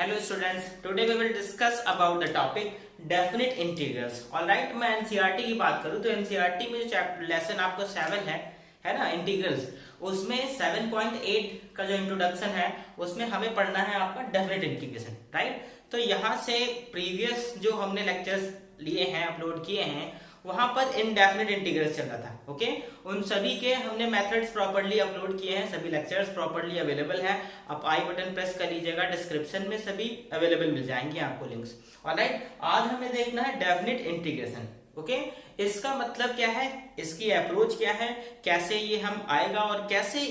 Hello students, today we will discuss about the topic definite integrals. Alright, मैं NCERT की बात करूँ तो एनसीईआरटी में जो चैप्टर लेसन आपका 7 है ना इंटीग्रल्स, उसमें 7.8 का जो इंट्रोडक्शन है उसमें हमें पढ़ना है आपका डेफिनेट इंटीग्रेशन, राइट। तो यहाँ से प्रीवियस जो हमने लेक्चर्स लिए हैं, अपलोड किए हैं, वहां पर इनडेफिनेट इंटीग्रल्स चल रहा था। ओके, उन सभी के हमने मेथड्स प्रॉपर्ली अपलोड किए हैं, सभी लेक्चर्स प्रॉपर्ली अवेलेबल है। आप आई बटन प्रेस कर लीजिएगा, डिस्क्रिप्शन में सभी अवेलेबल मिल जाएंगे आपको लिंक्स। ऑलराइट, आज हमें देखना है डेफिनेट इंटीग्रेशन। ओके, इसका मतलब क्या है, इसकी अप्रोच क्या है, कैसे ये हम आएगा और कैसे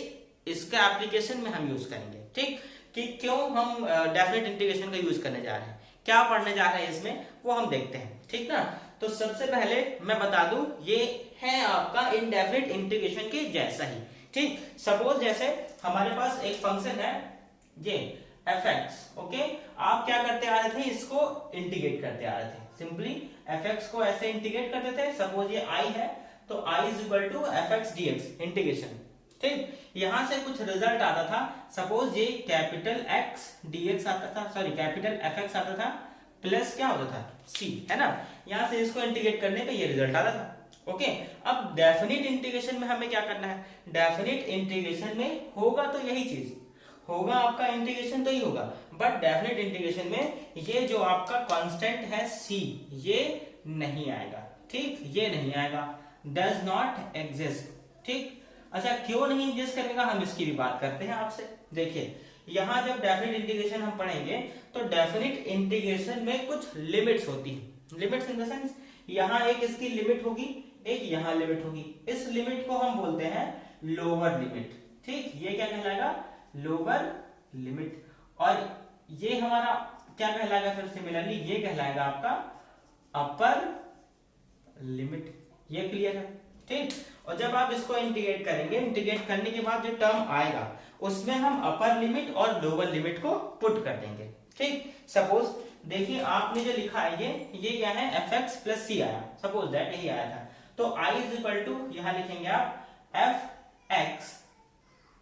इसका एप्लीकेशन में हम यूज करेंगे। ठीक, कि क्यों हम डेफिनेट इंटीग्रेशन का यूज करने जा रहे हैं, क्या पढ़ने जा रहे हैं इसमें, वो हम देखते हैं। ठीक ना, तो सबसे पहले मैं बता दूं, ये है आपका इनडेफिनेट इंटीग्रेशन के जैसा ही। ठीक, सपोज जैसे हमारे पास एक फंक्शन है ये fx। ओके, आप क्या करते आ रहे थे, इसको इंटीग्रेट करते आ रहे थे। सिंपली fx को ऐसे इंटीग्रेट करते थे। सपोज ये i है तो i is equal to fx dx integration. ठीक, यहां से कुछ रिजल्ट आता था। सपोज ये कैपिटल x dx आता था, सॉरी कैपिटल fx आता था, प्लस क्या होता था c, है ना। यहां से इसको इंटीग्रेट करने पे ये रिजल्ट आता था। ओके, अब डेफिनिट इंटीग्रेशन में हमें क्या करना है, डेफिनिट इंटीग्रेशन में होगा तो यही चीज होगा, आपका इंटीग्रेशन तो ही होगा, बट डेफिनिट इंटीग्रेशन में ये जो आपका कांस्टेंट है c, ये नहीं आएगा। ठीक, ये नहीं आएगा, डज नॉट एग्जिस्ट। ठीक, अच्छा क्यों नहीं एग्जिस्ट करेगा, हम इसकी भी बात करते हैं आपसे। देखिए, यहां जब डेफिनिट इंटीग्रेशन हम पढ़ेंगे तो डेफिनिट इंटीग्रेशन में कुछ लिमिट्स होती है। लिमिट्स इन द सेंस, यहां एक इसकी लिमिट होगी, एक यहां लिमिट होगी। इस लिमिट को हम बोलते हैं लोअर लिमिट। ठीक, ये क्या कहलाएगा, लोअर लिमिट। और ये हमारा क्या कहलाएगा, फिर सिमिलरली ये कहलाएगा आपका अपर लिमिट। ये क्लियर है। ठीक, और जब आप इसको इंटीग्रेट करेंगे, इंटीग्रेट करने के बाद जो टर्म आएगा उसमें हम अपर लिमिट और लोअर लिमिट को पुट कर देंगे। ठीक, सपोज देखिए आपने जो लिखा है ये क्या है, fx प्लस c आया, सपोज दैट यही आया था। तो i इज इक्वल टू, यहां लिखेंगे आप fx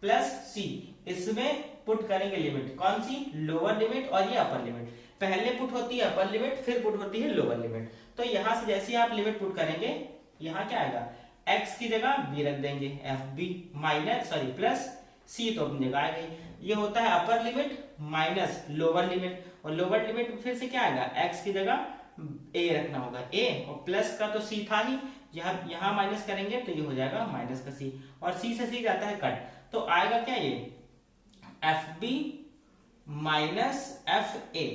प्लस c, इसमें पुट करेंगे लिमिट, कौन सी, लोअर लिमिट और ये अपर लिमिट। पहले पुट होती है अपर लिमिट, फिर पुट होती है लोअर लिमिट। तो यहां से जैसे आप लिमिट पुट करेंगे, यहां क्या आएगा, x की जगह b रख देंगे, fb minus sorry plus c तो अपनी जगह आ गई। ये होता है upper limit minus lower limit, और लोअर लिमिट फिर से क्या आएगा, x की जगह a रखना होगा, a और प्लस का तो c था ही, यहां माइनस करेंगे तो ये हो जाएगा माइनस का c, और c से c जाता है कट, तो आएगा क्या ये fb माइनस fa।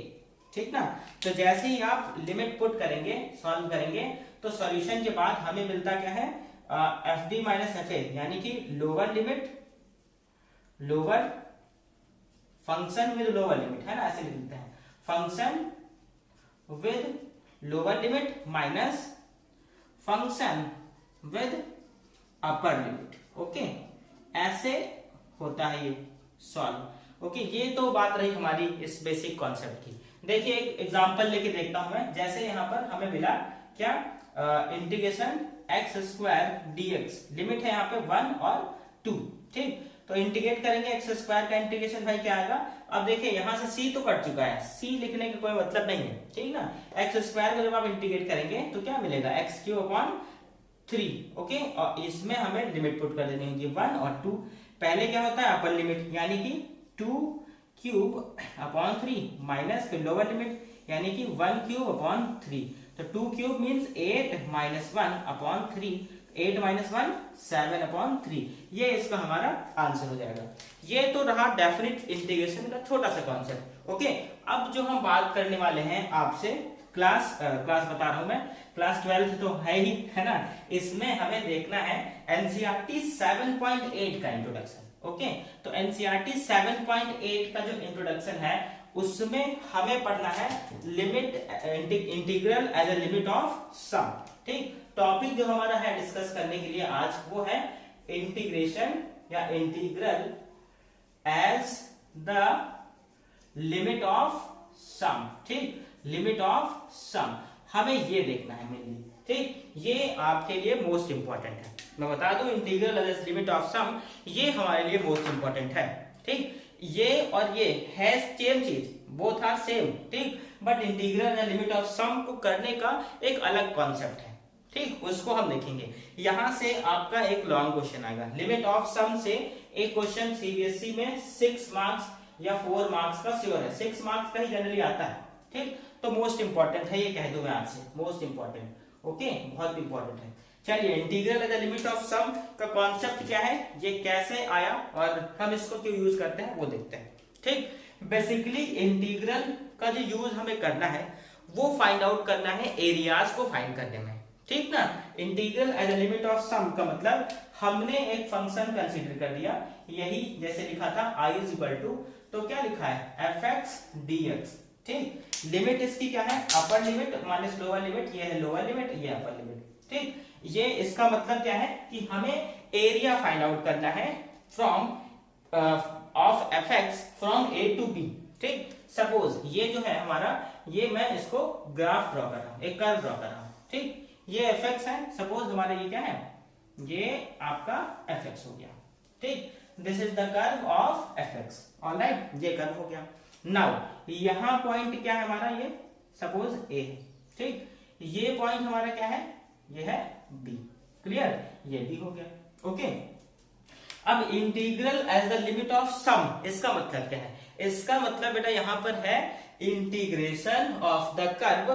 ठीक ना, तो जैसे ही आप लिमिट पुट करेंगे, सॉल्व करेंगे, तो सॉल्यूशन के बाद हमें मिलता क्या है, fb माइनस fa, यानी कि lower limit, lower function with lower limit, है ना, ऐसे लिखते हैं, function with lower limit minus function with upper limit. Okay, ऐसे होता है ये सॉल्व। ओके, ये तो बात रही हमारी इस बेसिक कॉन्सेप्ट की। देखिए एक एग्जांपल लेके देखता हूं मैं। जैसे यहां पर हमें मिला क्या, integration x square dx, limit है यहाँ पे 1 और 2। ठीक, तो इंटीग्रेट करेंगे एक्स स्क्वायर का इंटीग्रेशन भाई क्या आएगा। अब देखिए यहाँ से c तो कट चुका है, c लिखने का कोई मतलब नहीं है। ठीक ना, एक्स स्क्वायर को जब आप इंटीग्रेट करेंगे तो क्या मिलेगा, एक्स क्यूब अपॉन 3। ओके, और इसमें हमें लिमिट पुट कर देनी होगी 1 और 2। पहले क्या होता है, अपर लिमिट, यानी कि 2 क्यूब अपॉन 3 माइनस फिर लोअर लिमिट, यानी कि 1 क्यूब अपॉन 3। तो 2 cube means 8 minus 1 upon 3, 8 minus 1 7 upon 3। ये इसका हमारा आंसर हो जाएगा। ये तो रहा डेफिनिट इंटीग्रेशन का छोटा सा कॉन्सेप्ट। ओके, अब जो हम बात करने वाले हैं आपसे, क्लास बता रहा हूं मैं, क्लास 12 तो है ही, है ना, इसमें हमें देखना है एनसीईआरटी 7.8 का इंट्रोडक्शन। ओके, तो एनसीईआरटी 7.8 का जो इंट्रोडक्शन है उसमें हमें पढ़ना है limit integral as a limit of sum. ठीक, टॉपिक जो हमारा है डिस्कस करने के लिए आज वो है इंटीग्रेशन या integral as the limit of sum. ठीक, लिमिट ऑफ सम हमें ये देखना है मेनली। ठीक, ये आपके लिए मोस्ट इंपॉर्टेंट है। मैं बता दूं इंटीग्रल एज लिमिट ऑफ सम, ये हमारे लिए मोस्ट इंपॉर्टेंट है। ठीक, ये और ये है सेम चीज, बोथ आर सेम, ठीक, but integral and limit of sum को करने का एक अलग कॉन्सेप्ट है, ठीक, उसको हम देखेंगे। यहां से आपका एक लॉन्ग क्वेश्चन आएगा लिमिट ऑफ सम से, एक क्वेश्चन सीबीएसई में 6 मार्क्स या 4 मार्क्स का श्योर है, 6 मार्क्स का ही जनरली आता है, ठीक, तो मोस्ट इंपॉर्टेंट है, ये कह दूं मैं आपसे, मोस्ट इंपॉर्टेंट, ओके, बहुत इंपॉर्टेंट है। चलिए, integral as the limit of sum का कॉन्सेप्ट क्या है, ये कैसे आया और हम इसको क्यों यूज करते हैं वो देखते हैं, ठीक। बेसिकली इंटीग्रल का जो यूज हमें करना है वो फाइंड आउट करना है एरियाज को फाइंड करने में, ठीक ना। Integral as a limit of sum का मतलब हमने एक फंक्शन कंसीडर कर दिया, यही जैसे लिखा था i इज इक्वल टू, तो क्या लिखा है fx dx, ठीक, लिमिट इसकी क्या है, upper limit minus lower limit, ये है लोअर लिमिट, ये अपर लिमिट, ठीक। ये इसका मतलब क्या है कि हमें एरिया फाइंड आउट करना है from of fx from a to b, ठीक। सपोज ये जो है हमारा, ये मैं इसको ग्राफ ड्रॉ कर रहा हूं, एक कर्व ड्रॉ कर रहा हूं, ठीक, ये fx है, सपोज हमारा ये क्या है, ये आपका fx हो गया, ठीक, this is the curve of fx, alright, ये कर्व हो गया। नाउ यहां पॉइंट क्या है हमारा, ये सपोज a है, ठीक, ये पॉइंट हमारा क्या है, ये है b, क्लियर, ये भी हो गया, ओके। अब integral as the limit of sum, इसका मतलब क्या है, इसका मतलब बेटा यहां पर है integration of the curve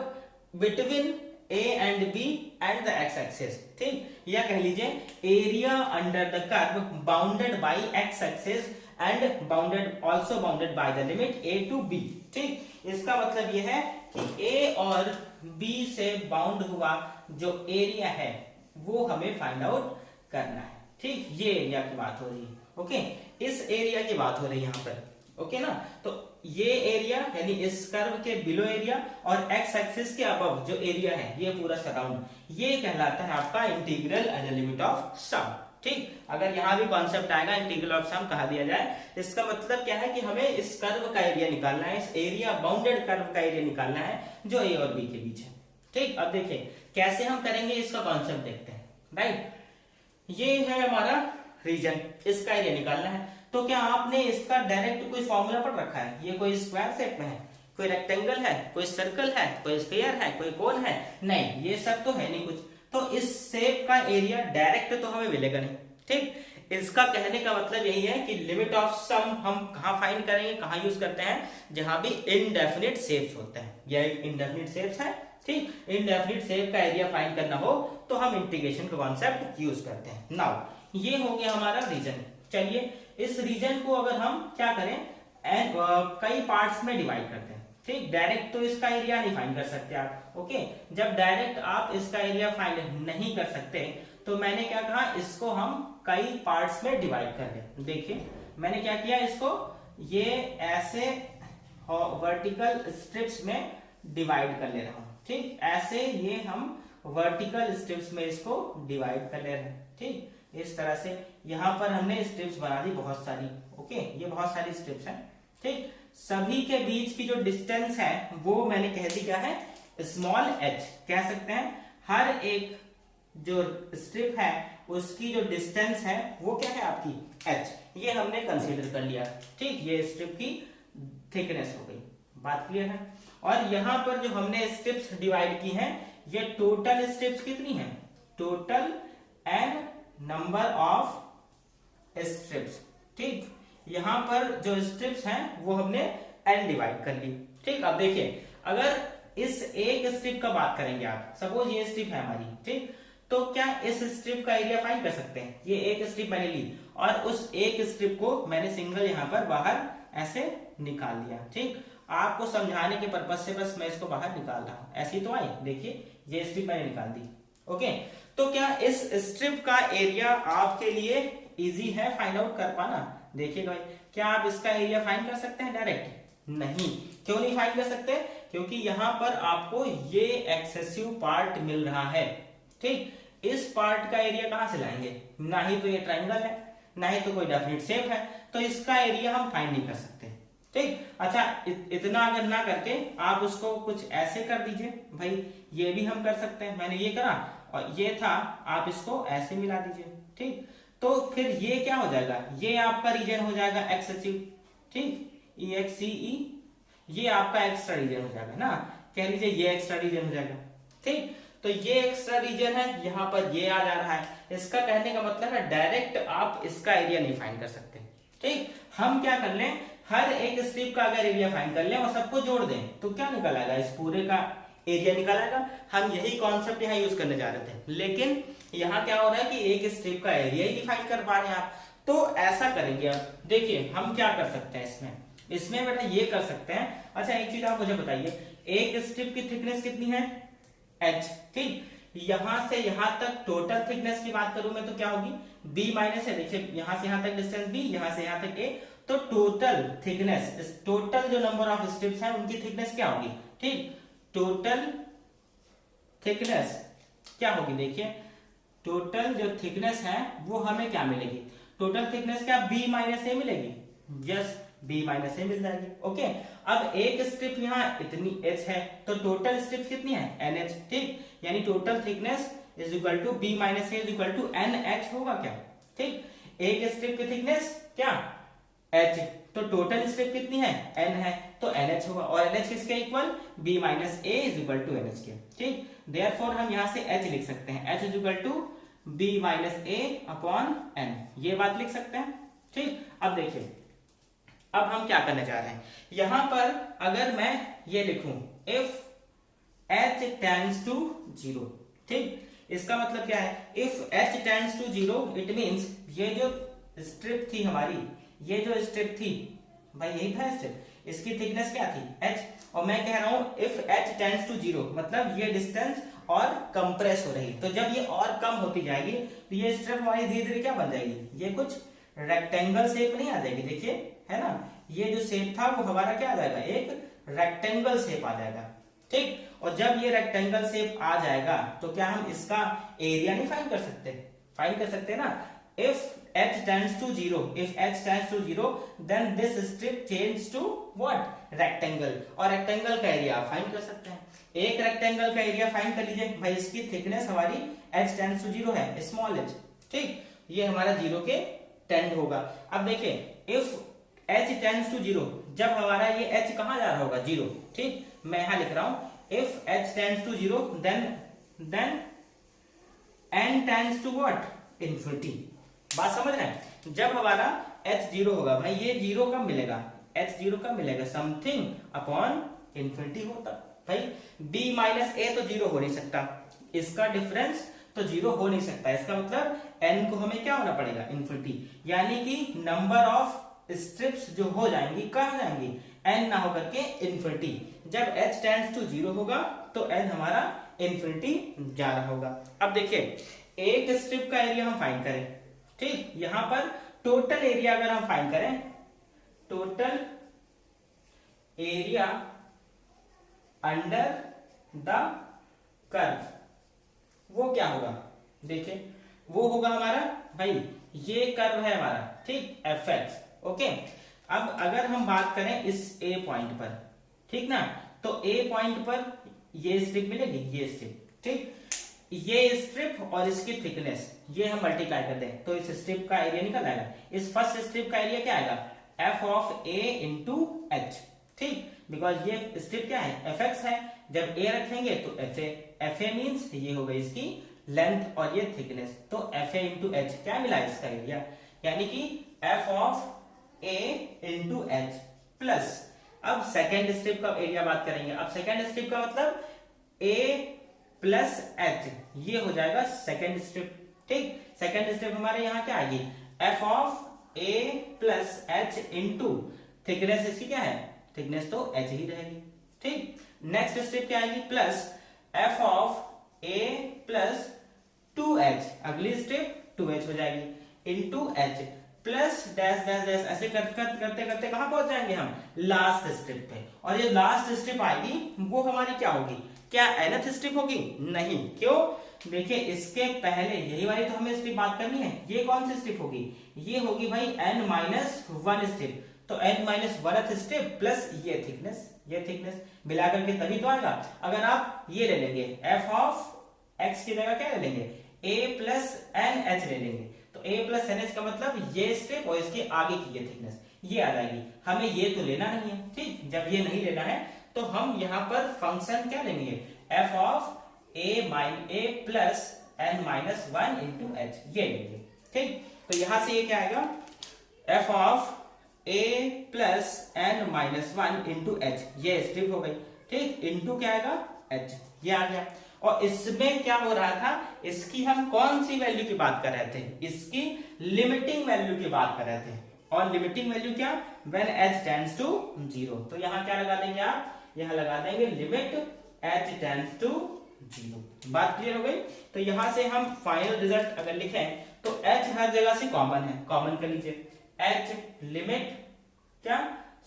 between a and b and the x axis, ठीक, या कह लीजिए area under the curve bounded by x axis and bounded also bounded by the limit a to b, ठीक। इसका मतलब यह है कि a और b से बाउंड हुआ जो एरिया है वो हमें फाइंड आउट करना है, ठीक, ये एरिया की बात हो रही है, ओके, इस एरिया की बात हो रही है यहाँ पर, ओके ना। तो ये एरिया यानी इस कर्व के बिलो एरिया और x एक्सिस के अबव जो एरिया है, ये पूरा सराउंड, ये कहलाता है आपका integral as a limit of sum, ठीक। अगर यहाँ भी कॉन्सेप्ट आएगा इंटीग्रल ऑफ सम कहा दिया जाए, इसका मतलब क्या है कि हमें इस कर्व का एरिया निकालना है, इस एरिया बाउंडेड कर्व का एरिया निकालना है जो a और b के बीच है, ठीक। अब देखिए कैसे हम करेंगे, इसका कॉन्सेप्ट देखते हैं, राइट। ये है हमारा रीजन, इसका एरिया निकालना है, तो क्या आपने इसका डायरेक्ट कोई फॉर्मूला पढ़ रखा है, ये कोई स्क्वायर शेप में है, कोई रेक्टेंगल है, कोई सर्कल है, कोई स्फीयर है, कोई कोन है, नहीं, ये सब तो है नहीं कुछ, तो इस शेप का एरिया डायरेक्ट तो हमें मिलेगा नहीं, ठीक। इसका कहने का मतलब यही है कि लिमिट ऑफ सम हम कहां फाइंड करेंगे, कहां यूज करते हैं, जहां भी इनडेफिनिट शेप्स होते हैं, यह एक इनडेफिनिट शेप्स है, ठीक, इनडेफिनिट शेप का एरिया फाइंड करना हो तो हम इंटीग्रेशन का कॉन्सेप्ट यूज करते हैं। नाउ ये हो गया हमारा रीजन। चलिए इस रीजन को अगर हम क्या करें, कई पार्ट्स में डिवाइड करते हैं, ठीक, डायरेक्ट तो इसका एरिया नहीं फाइंड कर सकते आप, ओके। जब डायरेक्ट आप इसका एरिया फाइंड नहीं कर सकते तो मैंने क्या कहा, इसको हम कई पार्ट्स में डिवाइड कर दें। देखिए मैंने क्या किया, इसको ये ऐसे वर्टिकल स्ट्रिप्स में डिवाइड कर ले रहा हूं, ठीक, ऐसे ये हम वर्टिकल स्ट्रिप्स में इसको डिवाइड कर ले रहे हैं, ठीक, इस तरह से। यहां पर हमने स्ट्रिप्स बना दी बहुत सारी, ओके, ये बहुत सारी स्ट्रिप्स हैं, ठीक। सभी के बीच की जो डिस्टेंस है वो मैंने कह दी क्या है, स्मॉल h कह सकते हैं। हर एक जो स्ट्रिप है उसकी जो डिस्टेंस है वो क्या है आपकी h, ये हमने कंसीडर कर लिया, ठीक, ये स्ट्रिप की थिकनेस हो गई, बात क्लियर है। और यहां पर जो हमने स्ट्रिप्स डिवाइड की हैं, ये टोटल स्ट्रिप्स कितनी हैं, total n number of strips, ठीक, यहां पर जो स्ट्रिप्स हैं वो हमने n डिवाइड कर ली, ठीक। अब देखिए अगर इस एक स्ट्रिप का बात करेंगे आप, सपोज ये स्ट्रिप है हमारी, ठीक, तो क्या इस स्ट्रिप का एरिया फाइंड कर सकते हैं, ये एक स्ट्रिप मैंने ली और उस एक स्ट्रिप को मैंने सिंगल यहां पर बाहर ऐसे निकाल दिया, ठीक। आपको समझाने के पर्पज से बस मैं इसको बाहर निकाल रहा हूं, ऐसी तो आई, देखिए ये स्ट्रिप मैंने निकाल दी, ओके। तो क्या इस स्ट्रिप का एरिया आपके लिए इजी है फाइंड आउट कर पाना, देखिए भाई, क्या आप इसका एरिया फाइंड कर सकते हैं डायरेक्ट, नहीं, क्यों नहीं फाइंड कर सकते, क्योंकि यहां पर आपको ये एक्सेसिव पार्ट मिल रहा है, ठीक। इस पार्ट का एरिया कहां से लाएंगे, ना ही तो ये ट्राइंगल है, ना ही तो कोई डेफिनिट शेप है, तो इसका एरिया हम फाइंड नहीं कर सकते, ठीक। अच्छा इतना अगर ना करके आप उसको कुछ ऐसे कर दीजिए, भाई ये भी हम कर सकते हैं, मैंने ये करा और ये था, आप इसको ऐसे मिला दीजिए, ठीक, तो फिर ये क्या हो जाएगा, ये आपका रीजन हो जाएगा एक्सेसिव, ठीक, EXCE ये आपका एक्स्ट्रा रीजन हो जाएगा ना, कह लीजिए ये एक्स्ट्रा रीजन हो जाएगा। ठीक, तो ये एक्स्ट्रा रीजन है, यहाँ पर ये आ जा रहा है। इसका कहने का मतलब है डायरेक्ट आप इसका एरिया नहीं फाइंड कर सकते। ठीक, हम क्या कर लें, हर एक स्ट्रिप का अगर एरिया फाइंड कर लें और सबको जोड़ दें तो क्या निकल आएगा, इस पूरे का एरिया निकल आएगा। हम यही कॉन्सेप्ट यहाँ यूज करने जा रहे थे, लेकिन यहाँ क्या हो रहा है कि एक स्ट्रिप का एरिया ही डिफाइन कर पा रहे हैं आप। तो ऐसा करेंगे, अब देखिए हम क्या कर सकते हैं इसमें बेटा ये कर सकते हैं। अच्छा एक चीज आप मुझे बताइए, एक स्ट्रिप की थिकनेस कितनी है, h। ठीक, यहां से यहां तक टोटल थिकनेस की बात करूं मैं तो क्या होगी, b माइनस है। देखिए यहां से यहां तक डिस्टेंस b, यहां से यहां तक a, तो टोटल थिकनेस, टोटल जो नंबर ऑफ स्ट्रिप्स है उनकी थिकनेस क्या होगी। ठीक, टोटल थिकनेस क्या होगी, देखिए टोटल जो थिकनेस है वो हमें क्या मिलेगी, टोटल थिकनेस क्या b माइनस ए मिलेगी, यस b माइनस ए मिल जाएगी। ओके, अब एक स्ट्रिप यहाँ इतनी h है तो टोटल स्ट्रिप कितनी है, nh। ठीक, यानी total thickness is equal to b minus a is equal to nh होगा क्या। ठीक, एक स्ट्रिप की थिकनेस क्या h, तो टोटल स्ट्रिप कितनी है n है तो nh होगा, और nh किसके equal, b minus a is equal to nh के। ठीक, देयरफॉर हम यहाँ से h लिख सकते हैं, h is equal to b minus a upon n, ये बात लिख सकते हैं। ठीक, अब देखिए अब हम क्या करने जा रहे हैं, यहां पर अगर मैं ये लिखूं if h tends to 0, ठीक, इसका मतलब क्या है, if h tends to 0 it means ये जो स्ट्रिप थी हमारी, ये जो स्ट्रिप थी भाई यही था स्ट्रिप, इसकी थिकनेस क्या थी h, और मैं कह रहा हूं if h tends to 0 मतलब ये डिस्टेंस और कंप्रेस हो रही, तो जब ये और कम होती जाएगी तो ये स्ट्रिप हमारी धीरे धीरे क्या बन जाएगी, ये कुछ रेक्टेंगल शेप नहीं आ जाएगी, देखिए है ना, ये जो शेप था वो हमारा क्या आ जाएगा, एक रेक्टेंगल शेप आ जाएगा। ठीक, और जब ये रेक्टेंगल शेप आ जाएगा तो क्या हम इसका एरिया नहीं फाइंड कर सकते, फाइंड कर सकते हैं ना। if h tends to 0, if h tends to 0 then this strip changes to what, rectangle, और रेक्टेंगल का एरिया आप फाइंड कर सकते हैं। एक रेक्टेंगल का एरिया फाइंड कर लीजिए भाई, इसकी थिकनेस हमारी h tends to 0 है, स्मॉल h। ठीक, ये हमारा 0 के टेंड होगा। अब देखिए if h tends to 0, जब हमारा ये h कहां जा रहा होगा, 0। ठीक, मैं यहां लिख रहा हूं if h tends to 0 then n tends to what, infinity। बात समझ रहे हैं, जब हमारा h 0 होगा भाई, ये 0 कब मिलेगा, h 0 कब मिलेगा, समथिंग अपॉन इन्फिनिटी होता भाई। b माइनस ए तो 0 हो नहीं सकता, इसका डिफरेंस तो 0 हो नहीं सकता, इसका मतलब n को हमें क्या होना पड़ेगा, इन्फिनिटी, यानी कि नंबर ऑफ स्ट्रिप्स जो हो जाएंगी कहाँ जाएंगी, n ना होकर के इन्फिनिटी। जब h टेंड्स टू 0 होगा तो n हमारा इन्फिनिटी जा रहा होगा। अब देखिए एक स्ट्रिप का एरिया हम फाइंड करें, ठीक, यहां पर टोटल एरिया अगर हम फाइंड करें, total area under the curve वो क्या होगा, देखिए वो होगा हमारा भाई ये कर्व है हमारा, ठीक, fx। ओके, अब अगर हम बात करें इस a पॉइंट पर, ठीक ना, तो a पॉइंट पर ये स्ट्रिप मिलेगी, ये स्ट्रिप, ठीक, ये स्ट्रिप और इसकी थिकनेस ये हम मल्टीप्लाई कर दें तो इस स्ट्रिप का एरिया निकल आएगा। इस फर्स्ट स्ट्रिप का एरिया क्या आएगा, f of a into H. ठीक, बिकॉज ये स्ट्रिप क्या है, fx है, जब a रखेंगे तो fa मींस ये होगा इसकी लेंथ और ये थिकनेस, तो fa इंटू एच क्या मिला इसका एरिया, यानी कि f of a into H plus, अब सेकेंड स्ट्रिप का एरिया बात करेंगे। अब सेकेंड स्ट्रिप का मतलब a प्लस एच, ये हो जाएगा सेकेंड स्ट्रिप। ठीक, सेकेंड स्ट्रिप हमारे यहाँ क्या आएगी, f of a plus H into thickness, इसकी क्या है, थिकनेस तो h ही रहेगी। ठीक, नेक्स्ट स्ट्रिप क्या आएगी, plus f of a plus 2h, अगली स्ट्रिप 2h हो जाएगी into h plus dash dash dash, ऐसे करते करते कहां पहुंच जाएंगे हम, लास्ट स्ट्रिप पे। और ये लास्ट स्ट्रिप आएगी वो हमारी क्या होगी, क्या nth स्ट्रिप होगी, नहीं, क्यों, देखिए इसके पहले यही वाली तो हमें स्ट्रिप बात करनी है, ये कौन सी स्ट्रिप होगी, ये होगी भाई n माइनस 1 स्ट्रिप, तो n minus 1th strip plus ये थिकनेस मिलाकर के तभी तो आएगा। अगर आप ये ले लेंगे f ऑफ x की जगह क्या ले लेंगे, a प्लस एन एच ले लेंगे, तो a प्लस एन एच का मतलब ये स्ट्रिप और इसके आगे की ये थिकनेस, ये आ जाएगी। हमें ये तो लेना नहीं है, ठीक। जब ये नहीं लेना है तो हम यहाँ पर फंक्शन क्या लेंगे, f of a plus n minus one into h, ये लेंगे, ठीक। तो यहां से ये क्या आएगा, f of a plus n minus one into h, ये स्ट्रिप हो गई, ठीक। इंटू क्या आएगा, एच, ये आ गया। और इसमें क्या हो रहा था, इसकी हम कौन सी वैल्यू की बात कर रहे थे, इसकी लिमिटिंग वैल्यू की बात कर रहे थे। और लिमिटिंग वैल्यू क्या, व्हेन एच टेंड्स टू 0। तो यहां क्या लगा देंगे आप, यहां लगा देंगे लिमिट एच टेंड्स टू 0। बात क्लियर हो गई। तो यहां से हम फाइनल रिजल्ट अगर लिखें तो एच हर जगह से कॉमन है, कॉमन कर लीजिए। एच लिमिट क्या,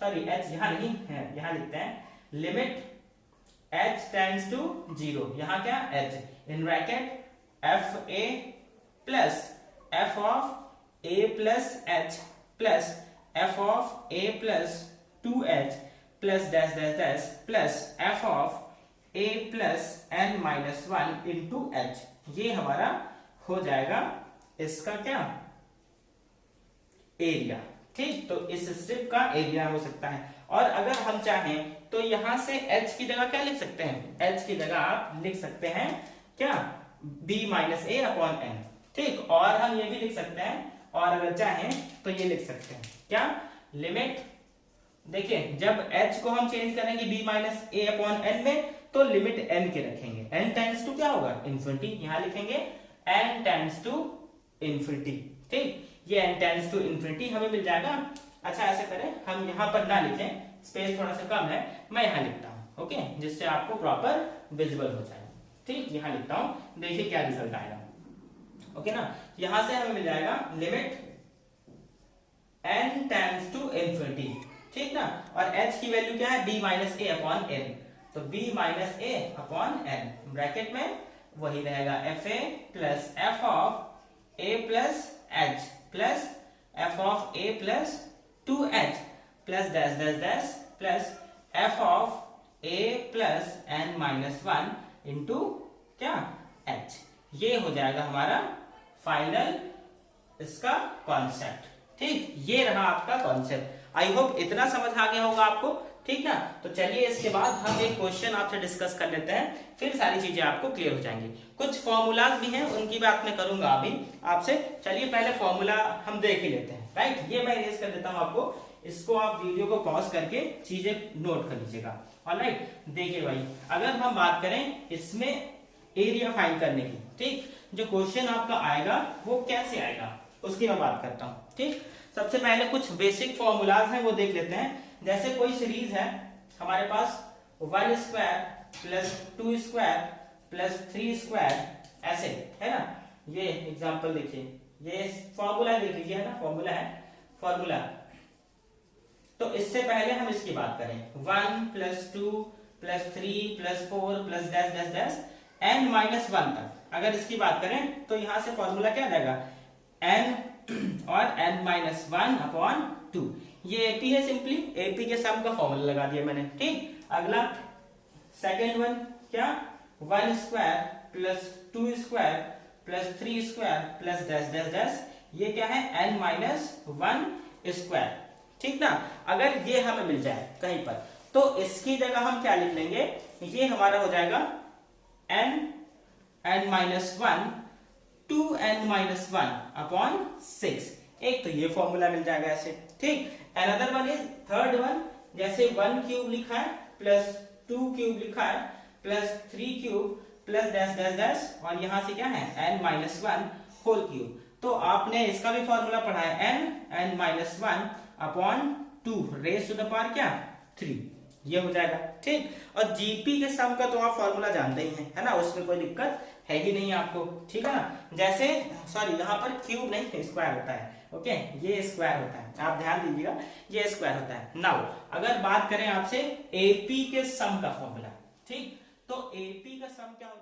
सॉरी एच यहां नहीं है, यहां लिखते हैं लिमिट h टेंड्स टू 0, यहां क्या h in bracket f a plus f of a plus h plus f of a plus 2h plus dash dash dash plus f of a plus n minus one into h, ये हमारा हो जाएगा इसका क्या, area, ठीक। तो इस strip का एरिया हो सकता है। और अगर हम चाहें तो यहां से h की जगह क्या लिख सकते हैं, h की जगह आप लिख सकते हैं क्या, b minus a upon N, ठीक। और हम ये भी लिख सकते हैं, और अगर चाहें तो ये लिख सकते हैं क्या, लिमिट, देखिए जब h को हम चेंज करेंगे b minus a upon N में तो लिमिट n के रखेंगे, n टेंड्स टू क्या होगा, इन्फिनिटी, यहां लिखेंगे n टेंड्स टू इन्फिनिटी, ठीक। ये n टेंड्स टू इन्फिनिटी हमें मिल जाएगा। अच्छा ऐसे करें, हम यहाँ पर ना लिखें, स्पेस थोड़ा सा कम है, मैं यहाँ लिखता हूँ, ओके, जिससे आपको प्रॉपर विजिबल हो जाए, ठीक। यहाँ लिखता हूँ, देखिए क्या रिजल्ट आएगा, ओके ना। यहां से हमें मिल जाएगा limit n tends to infinity, ठीक ना। और h की वैल्यू क्या है, b minus a upon n, तो b minus a upon n, bracket में वही रहेगा f a plus f of a plus h plus f of a plus 2h plus dash dash dash plus f of a plus n minus one into क्या, h, ये हो जाएगा हमारा final इसका concept, ठीक। ये रहा आपका कॉन्सेप्ट। आई होप इतना समझ आ गया होगा आपको, ठीक ना। तो चलिए इसके बाद हम एक क्वेश्चन आपसे डिस्कस कर लेते हैं, फिर सारी चीजें आपको क्लियर हो जाएंगी। कुछ फॉर्मूलाज भी हैं, उनकी बात मैं करूंगा अभी आपसे। चलिए पहले फॉर्मूला हम देख ही लेते हैं, राइट। ये मैं इरेज कर देता हूं आपको, इसको आप वीडियो को पॉज करके चीजें नोट कर लीजिएगा, ऑलराइट। देखिए भाई, अगर हम बात करें इसमें एरिया फाइंड करने की, ठीक, जो क्वेश्चन आपका आएगा वो कैसे आएगा उसकी मैं बात करता हूँ, ठीक। सबसे पहले कुछ बेसिक फॉर्मूलाज हैं वो देख लेते हैं। जैसे कोई सीरीज है हमारे पास 1 square plus 2 square plus 3 square, ऐसे है ना। ये एग्जांपल देखिए, ये फॉर्मूला देख लीजिए, है ना, फॉर्मूला है, फॉर्मूला। तो इससे पहले हम इसकी बात करें 1 plus 2 plus 3 plus 4 plus dash dash dash n minus 1 तक अगर इसकी बात करें तो यहां से फॉर्मूला क्या रहेगा, n और n माइनस 1 अपॉन 2। ये AP है, सिंपली AP के सम का फॉर्मूला लगा दिया मैंने, ठीक। अगला सेकेंड वन क्या, 1 square plus 2 square plus 3 square plus dash dash dash, ये क्या है, n माइनस 1 स्क्वायर, ठीक ना। अगर ये हमें मिल जाए कहीं पर तो इसकी जगह हम क्या लिख लेंगे, ये हमारा हो जाएगा n minus 1 2n minus 1 upon 6। एक तो ये फॉर्मूला मिल जाएगा ऐसे, ठीक। Another one is third one, जैसे 1 क्यूब लिखा है प्लस 2 क्यूब लिखा है plus 3 cube plus dash dash dash, और यहां से क्या है n माइनस 1 होल क्यूब। तो आपने इसका भी फॉर्मूला पढ़ा है n minus 1 upon 2 raise to the power क्या 3, ये हो जाएगा, ठीक। और जीपी के सम का तो आप फॉर्मूला जानते ही हैं, है ना, उसमें कोई दिक्कत है ही नहीं आपको, ठीक है ना। जैसे सॉरी यहाँ पर क्यूब नहीं स्क्वायर होता है, ओके, ये स्क्वायर होता है, आप ध्यान दीजिएगा, ये स्क्वायर होता है। नाउ अगर बात करें आपसे एपी के सम का फॉर्मूला, ठीक, तो एपी का सम क्या होता है।